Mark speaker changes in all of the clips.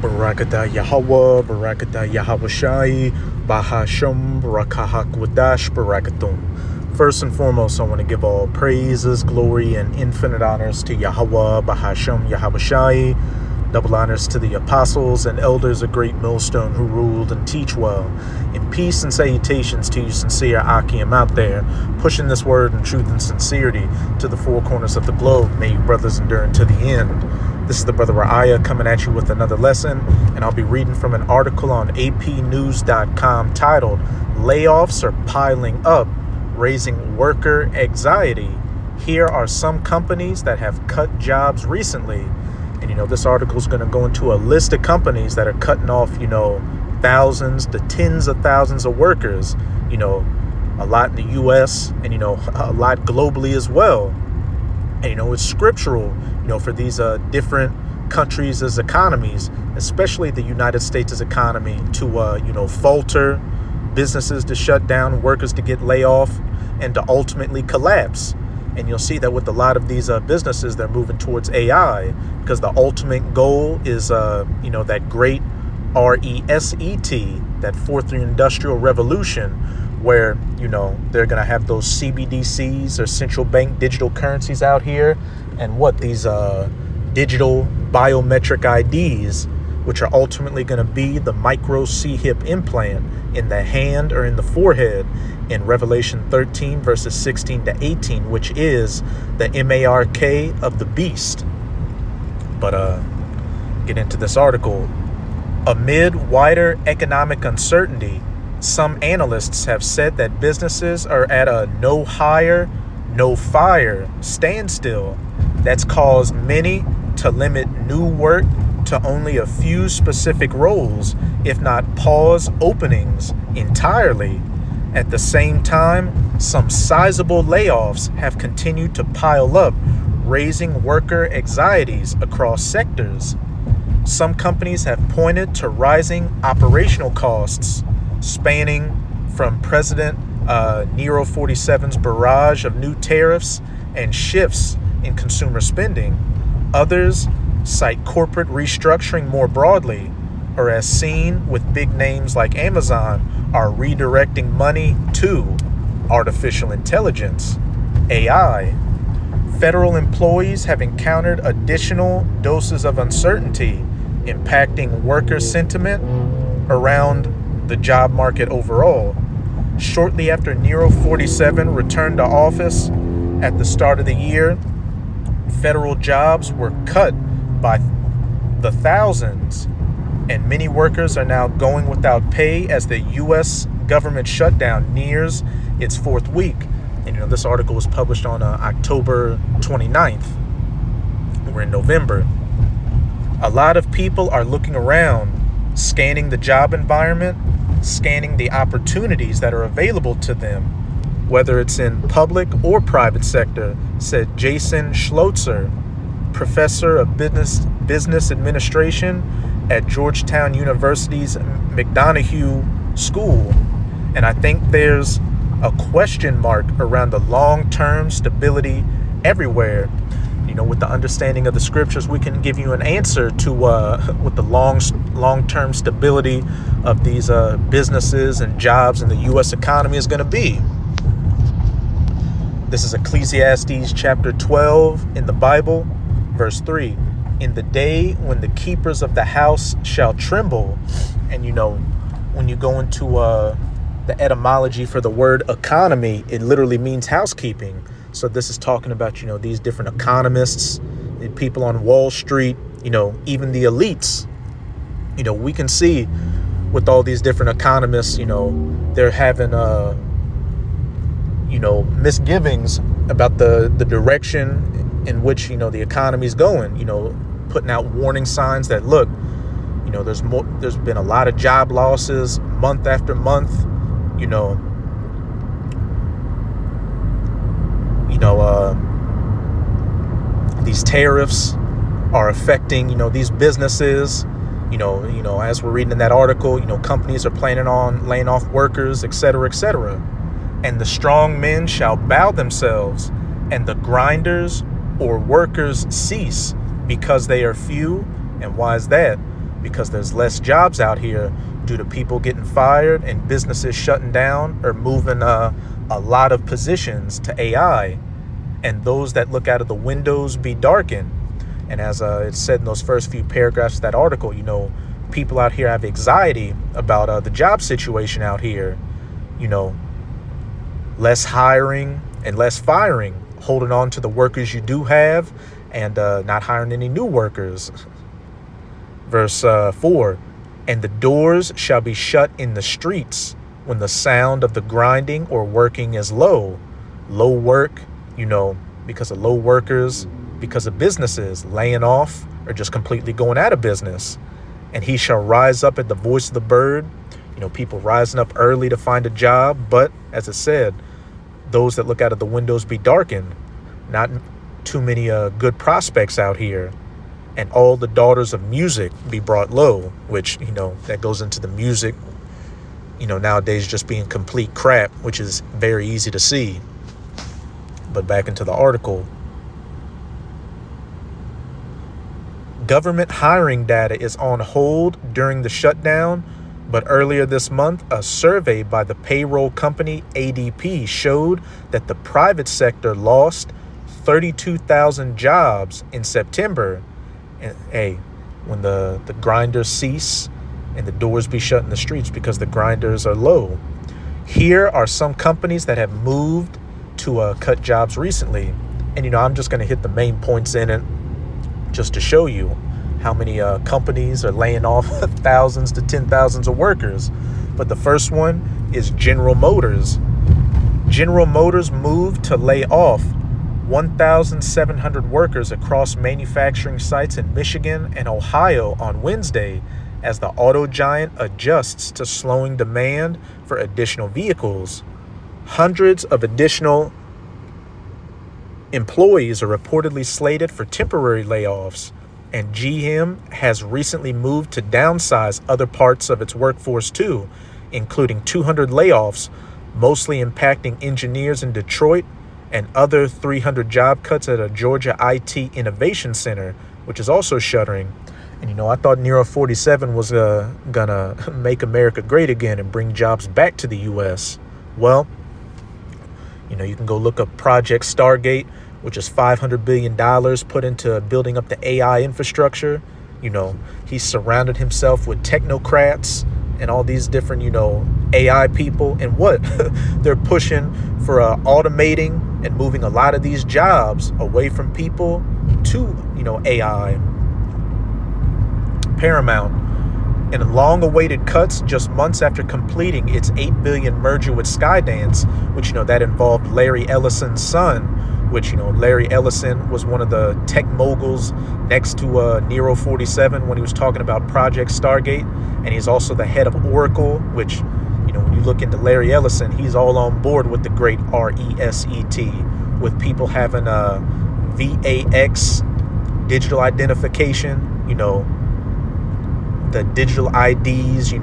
Speaker 1: Barakatah Yahweh, Barakatah Yahweh Shai, Bahasham, Barakahak Wadash, Barakatum. First and foremost, I want to give all praises, glory, and infinite honors to Yahweh, Bahasham, Yahweh Shai. Double honors to the apostles and elders of Great Millstone who ruled and teach well. In peace and salutations to you sincere Akim out there, pushing this word in truth and sincerity to the four corners of the globe. May you brothers endure unto the end. This is the Brother Ra'aya coming at you with another lesson, and I'll be reading from an article on apnews.com titled, Layoffs Are Piling Up, Raising Worker Anxiety. Here are some companies that have cut jobs recently. And, this article is going to go into a list of companies that are cutting off, thousands to tens of thousands of workers, a lot in the U.S. and, a lot globally as well. And, it's scriptural, for these different countries' as economies, especially the United States' economy, to, falter, businesses to shut down, workers to get laid off, and to ultimately collapse. And you'll see that with a lot of these businesses, they're moving towards AI because the ultimate goal is, that great RESET, that fourth industrial revolution, where, they're going to have those CBDCs or central bank digital currencies out here. And these digital biometric IDs, which are ultimately going to be the micro C-hip implant in the hand or in the forehead in Revelation 13, verses 16 to 18, which is the MARK of the beast. But get into this article. Amid wider economic uncertainty, some analysts have said that businesses are at a no hire, no fire standstill that's caused many to limit new work to only a few specific roles, if not pause openings entirely. At the same time, some sizable layoffs have continued to pile up, raising worker anxieties across sectors. Some companies have pointed to rising operational costs, spanning from President Nero 47's barrage of new tariffs and shifts in consumer spending. Others cite corporate restructuring more broadly, or as seen with big names like Amazon, are redirecting money to artificial intelligence, AI. Federal employees have encountered additional doses of uncertainty, impacting worker sentiment around the job market overall. Shortly after Nero 47 returned to office at the start of the year, federal jobs were cut by the thousands, and many workers are now going without pay as the U.S. government shutdown nears its fourth week. And, this article was published on October 29th. We're in November. A lot of people are looking around, scanning the job environment, scanning the opportunities that are available to them, whether it's in public or private sector, said Jason Schlotzer, professor of business administration at Georgetown University's McDonough School. And I think there's a question mark around the long-term stability everywhere. With the understanding of the scriptures, we can give you an answer to what the long-term stability of these businesses and jobs in the U.S. economy is going to be. This is Ecclesiastes chapter 12 in the Bible, verse 3. In the day when the keepers of the house shall tremble. And, when you go into the etymology for the word economy, it literally means housekeeping. So this is talking about, these different economists, the people on Wall Street, even the elites. We can see with all these different economists, they're having, misgivings about the direction in which, the economy is going, putting out warning signs that, look, there's been a lot of job losses month after month, these tariffs are affecting, these businesses, as we're reading in that article, companies are planning on laying off workers, et cetera, et cetera. And the strong men shall bow themselves, and the grinders or workers cease, because they are few. And why is that? because there's less jobs out here due to people getting fired and businesses shutting down or moving a lot of positions to AI. And those that look out of the windows be darkened. And as it said in those first few paragraphs of that article, people out here have anxiety about the job situation out here. Less hiring and less firing, holding on to the workers you do have and not hiring any new workers. Verse 4, and the doors shall be shut in the streets when the sound of the grinding or working is low. Low work, because of low workers, because of businesses laying off or just completely going out of business. And he shall rise up at the voice of the bird. People rising up early to find a job. But as it said, those that look out of the windows be darkened. Not too many good prospects out here. And all the daughters of music be brought low, which, that goes into the music, nowadays just being complete crap, which is very easy to see. But back into the article. Government hiring data is on hold during the shutdown, but earlier this month, a survey by the payroll company ADP showed that the private sector lost 32,000 jobs in September. And when the grinders cease and the doors be shut in the streets because the grinders are low. Here are some companies that have moved to cut jobs recently. And, I'm just going to hit the main points in it just to show you how many companies are laying off thousands to 10,000s of workers. But the first one is General Motors. General Motors moved to lay off 1,700 workers across manufacturing sites in Michigan and Ohio on Wednesday as the auto giant adjusts to slowing demand for additional vehicles. Hundreds of additional employees are reportedly slated for temporary layoffs, and GM has recently moved to downsize other parts of its workforce too, including 200 layoffs, mostly impacting engineers in Detroit, and other 300 job cuts at a Georgia IT Innovation Center, which is also shuttering. And, I thought Nero 47 was gonna make America great again and bring jobs back to the U.S. Well, you can go look up Project Stargate, which is $500 billion put into building up the AI infrastructure. He surrounded himself with technocrats and all these different, AI people. And what? They're pushing for automating and moving a lot of these jobs away from people to, AI. Paramount, in long-awaited cuts just months after completing its $8 billion merger with Skydance, which, that involved Larry Ellison's son, which, Larry Ellison was one of the tech moguls next to Nero 47 when he was talking about Project Stargate. And he's also the head of Oracle, which, when you look into Larry Ellison, he's all on board with the great RESET, with people having VAX, digital identification, the digital IDs,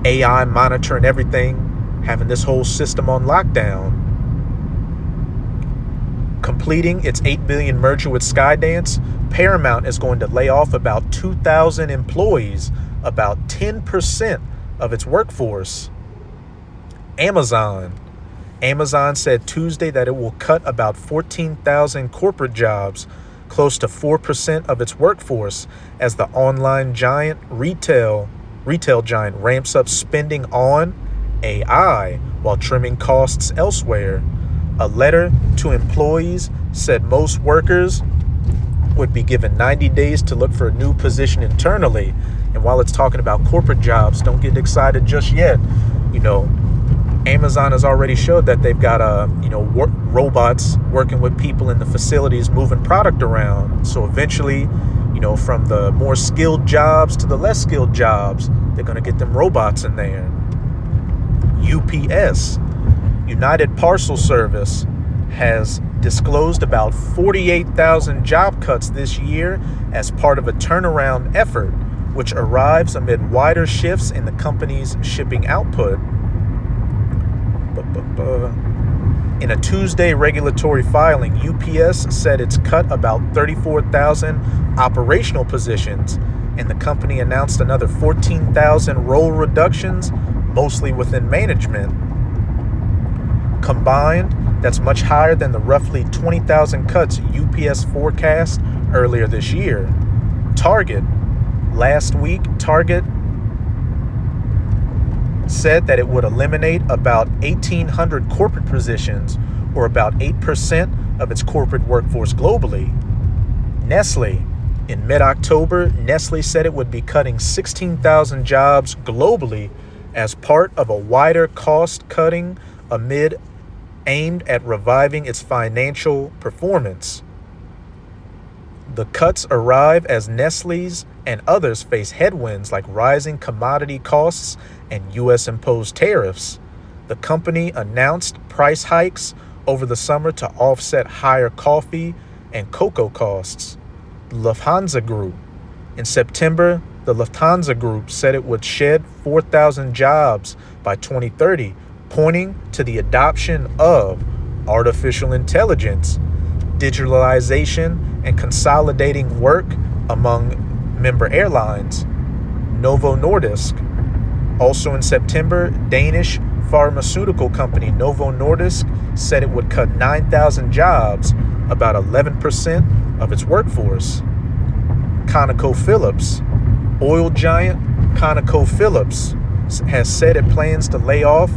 Speaker 1: AI monitoring everything, having this whole system on lockdown. Completing its $8 billion merger with Skydance, Paramount is going to lay off about 2,000 employees, about 10% of its workforce. Amazon said Tuesday that it will cut about 14,000 corporate jobs, close to 4% of its workforce, as the online giant retail giant ramps up spending on AI while trimming costs elsewhere. A letter to employees said most workers would be given 90 days to look for a new position internally. And while it's talking about corporate jobs, don't get excited just yet. Amazon has already showed that they've got robots working with people in the facilities moving product around. So eventually, from the more skilled jobs to the less skilled jobs, they're going to get them robots in there. UPS, United Parcel Service, has disclosed about 48,000 job cuts this year as part of a turnaround effort, which arrives amid wider shifts in the company's shipping output. In a Tuesday regulatory filing, UPS said it's cut about 34,000 operational positions, and the company announced another 14,000 role reductions, mostly within management. Combined, that's much higher than the roughly 20,000 cuts UPS forecast earlier this year. Last week, Target said that it would eliminate about 1,800 corporate positions, or about 8% of its corporate workforce globally. Nestle, in mid-October, Nestle said it would be cutting 16,000 jobs globally as part of a wider cost-cutting aimed at reviving its financial performance. The cuts arrive as Nestle's and others face headwinds like rising commodity costs and U.S.-imposed tariffs. The company announced price hikes over the summer to offset higher coffee and cocoa costs. Lufthansa Group. In September, the Lufthansa Group said it would shed 4,000 jobs by 2030, pointing to the adoption of artificial intelligence, digitalization, and consolidating work among member airlines. Novo Nordisk. Also in September, Danish pharmaceutical company Novo Nordisk said it would cut 9,000 jobs, about 11% of its workforce. ConocoPhillips. Oil giant ConocoPhillips has said it plans to lay off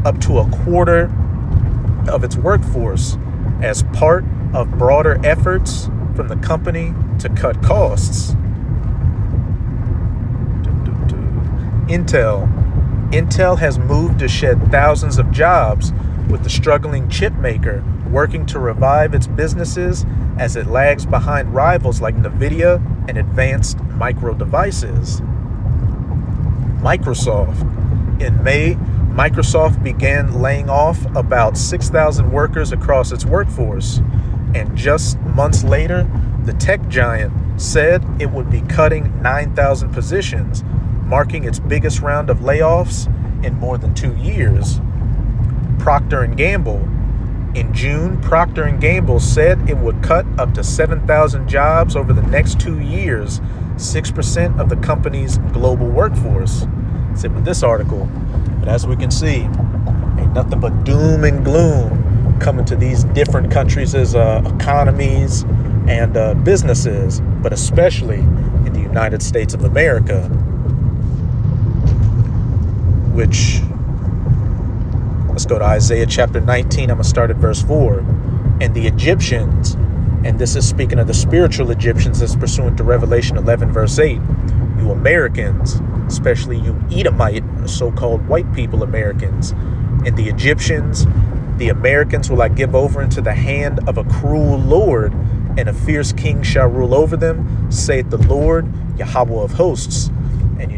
Speaker 1: up to a quarter of its workforce as part of broader efforts from the company to cut costs. Intel has moved to shed thousands of jobs, with the struggling chip maker working to revive its businesses as it lags behind rivals like NVIDIA and Advanced Micro Devices. Microsoft. In May, Microsoft began laying off about 6,000 workers across its workforce, and just months later, the tech giant said it would be cutting 9,000 positions, marking its biggest round of layoffs in more than 2 years. Procter & Gamble. In June, Procter & Gamble said it would cut up to 7,000 jobs over the next 2 years, 6% of the company's global workforce. That's it with this article. But as we can see, ain't nothing but doom and gloom coming to these different countries' economies and businesses, but especially in the United States of America, which, let's go to Isaiah chapter 19. I'm going to start at verse 4. And the Egyptians, and this is speaking of the spiritual Egyptians as pursuant to Revelation 11, verse 8. You Americans, especially you Edomite, so-called white people Americans, and the Egyptians, the Americans will I give over into the hand of a cruel Lord, and a fierce king shall rule over them, saith the Lord, Yahweh of hosts. And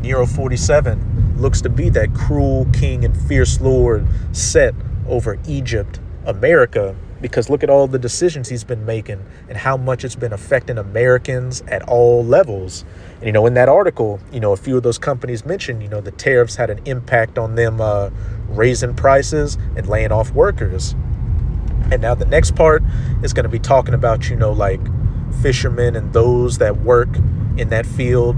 Speaker 1: Nero 47 looks to be that cruel king and fierce Lord set over Egypt, America, because look at all the decisions he's been making and how much it's been affecting Americans at all levels. And, in that article, a few of those companies mentioned, the tariffs had an impact on them raising prices and laying off workers. And now the next part is going to be talking about, like fishermen and those that work in that field,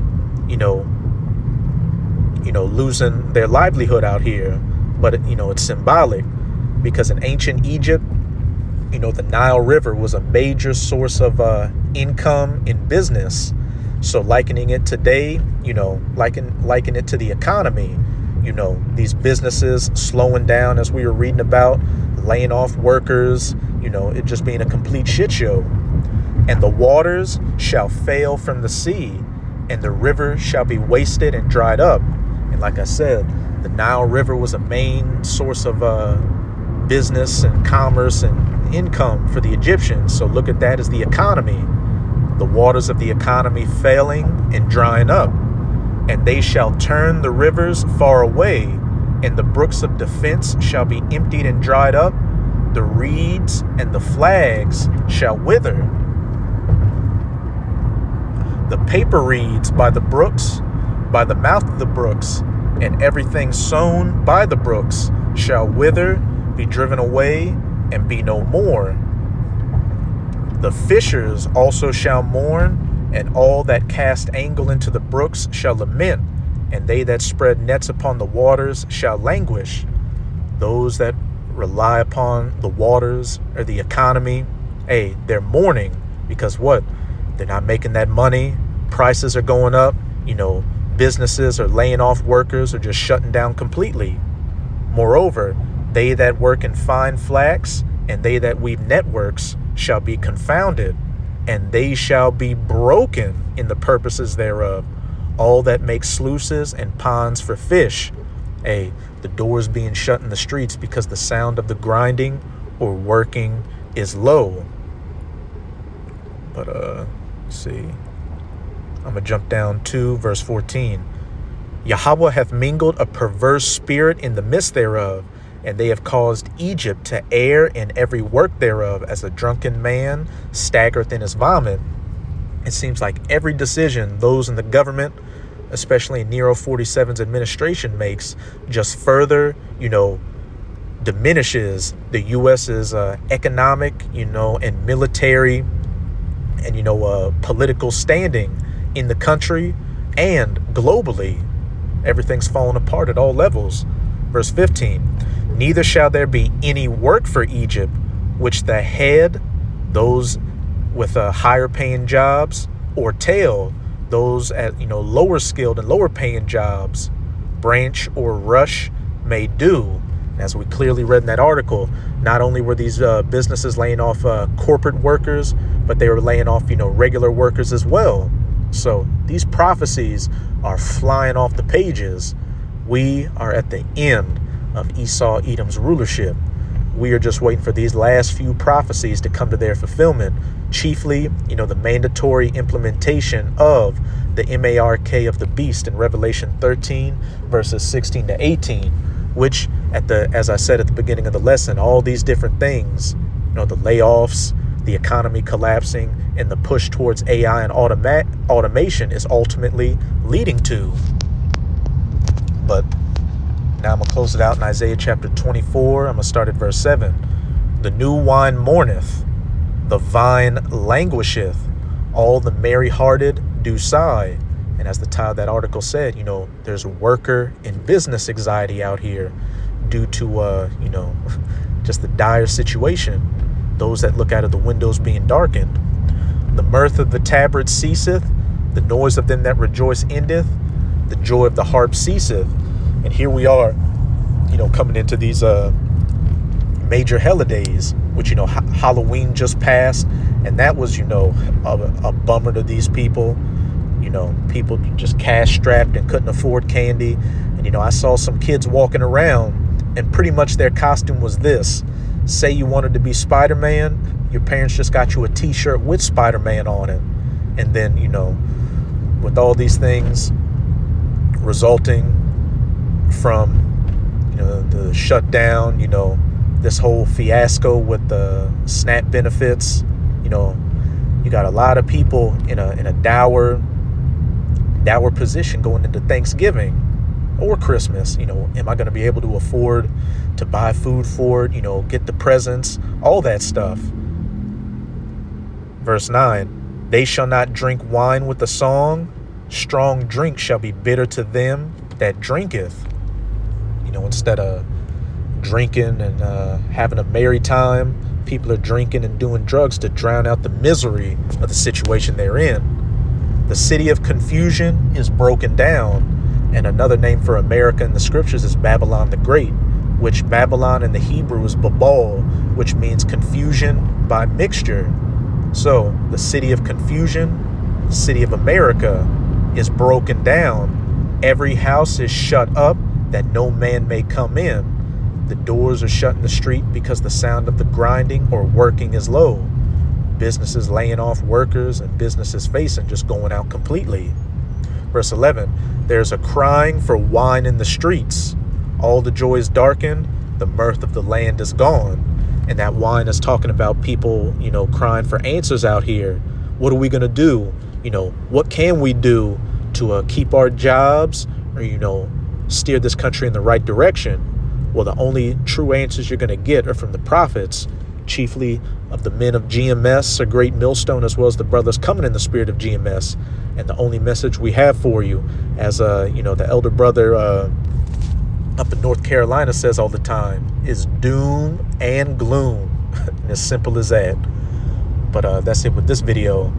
Speaker 1: losing their livelihood out here. But, it's symbolic because in ancient Egypt, the Nile River was a major source of income in business. So likening it today, liken it to the economy, these businesses slowing down as we were reading about, laying off workers, it just being a complete shit show. And the waters shall fail from the sea, and the river shall be wasted and dried up. And like I said, the Nile River was a main source of business and commerce and income for the Egyptians. So look at that as the economy. The waters of the economy failing and drying up. And they shall turn the rivers far away, and the brooks of defense shall be emptied and dried up. The reeds and the flags shall wither. The paper reeds by the brooks, by the mouth of the brooks, and everything sown by the brooks shall wither, be driven away, and be no more. The fishers also shall mourn, And all that cast angle into the brooks shall lament, and they that spread nets upon the waters shall languish. Those that rely upon the waters or the economy, hey, they're mourning because what? They're not making that money. Prices are going up. Businesses are laying off workers or just shutting down completely. Moreover, they that work in fine flax and they that weave networks shall be confounded, and they shall be broken in the purposes thereof. All that make sluices and ponds for fish. The doors being shut in the streets because the sound of the grinding or working is low. But let's see. I'm going to jump down to verse 14. Yahweh hath mingled a perverse spirit in the midst thereof, and they have caused Egypt to err in every work thereof, as a drunken man staggereth in his vomit. It seems like every decision those in the government, especially in Nero 47's administration, makes just further, diminishes the U.S.'s economic, and military and, political standing in the country and globally. Everything's falling apart at all levels. Verse 15, neither shall there be any work for Egypt, which the head, those with higher paying jobs, or tail, those at lower skilled and lower paying jobs, branch or rush may do. As we clearly read in that article, not only were these businesses laying off corporate workers, but they were laying off regular workers as well. So these prophecies are flying off the pages. We are at the end of Esau Edom's rulership. We are just waiting for these last few prophecies to come to their fulfillment. Chiefly, the mandatory implementation of the MARK of the beast in Revelation 13, verses 16 to 18, which as I said at the beginning of the lesson, all these different things, the layoffs, the economy collapsing, and the push towards AI and automation is ultimately leading to. But now I'm going to close it out in Isaiah chapter 24. I'm going to start at verse 7. The new wine mourneth, the vine languisheth, all the merry-hearted do sigh. And as the title of that article said, there's worker and business anxiety out here due to, just the dire situation. Those that look out of the windows being darkened. The mirth of the tabret ceaseth, the noise of them that rejoice endeth, the joy of the harp ceaseth. And here we are, coming into these major holidays, which, Halloween just passed. And that was, a bummer to these people. People just cash strapped and couldn't afford candy. And, I saw some kids walking around and pretty much their costume was this. Say you wanted to be Spider-Man, your parents just got you a t-shirt with Spider-Man on it. And then, with all these things resulting from, the shutdown, this whole fiasco with the SNAP benefits, you got a lot of people in a dour position going into Thanksgiving or Christmas. Am I going to be able to afford to buy food for it, get the presents, all that stuff. Verse 9, they shall not drink wine with a song, strong drink shall be bitter to them that drinketh. Instead of drinking and having a merry time, people are drinking and doing drugs to drown out the misery of the situation they're in. The city of confusion is broken down, and another name for America in the scriptures is Babylon the Great, which Babylon in the Hebrew is Babal, which means confusion by mixture. So the city of confusion, the city of America, is broken down. Every house is shut up that no man may come in. The doors are shut in the street because the sound of the grinding or working is low. Businesses laying off workers and businesses facing just going out completely. Verse 11, there's a crying for wine in the streets. All the joy is darkened. The mirth of the land is gone. And that wine is talking about people, crying for answers out here. What are we going to do? What can we do to keep our jobs or, steer this country in the right direction? Well, the only true answers you're going to get are from the prophets. chiefly of the men of GMS, a great millstone, as well as the brothers coming in the spirit of GMS. And the only message we have for you, as the elder brother up in North Carolina says all the time, is doom and gloom. And as simple as that. But that's it with this video.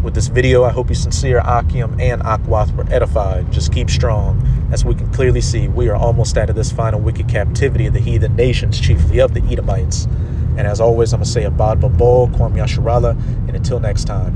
Speaker 1: With this video, I hope you sincere Akim and Akwath were edified. Just keep strong. As we can clearly see, we are almost out of this final wicked captivity of the heathen nations, chiefly of the Edomites. And as always, I'm going to say Abad Babol, Kwam Yasharala, and until next time.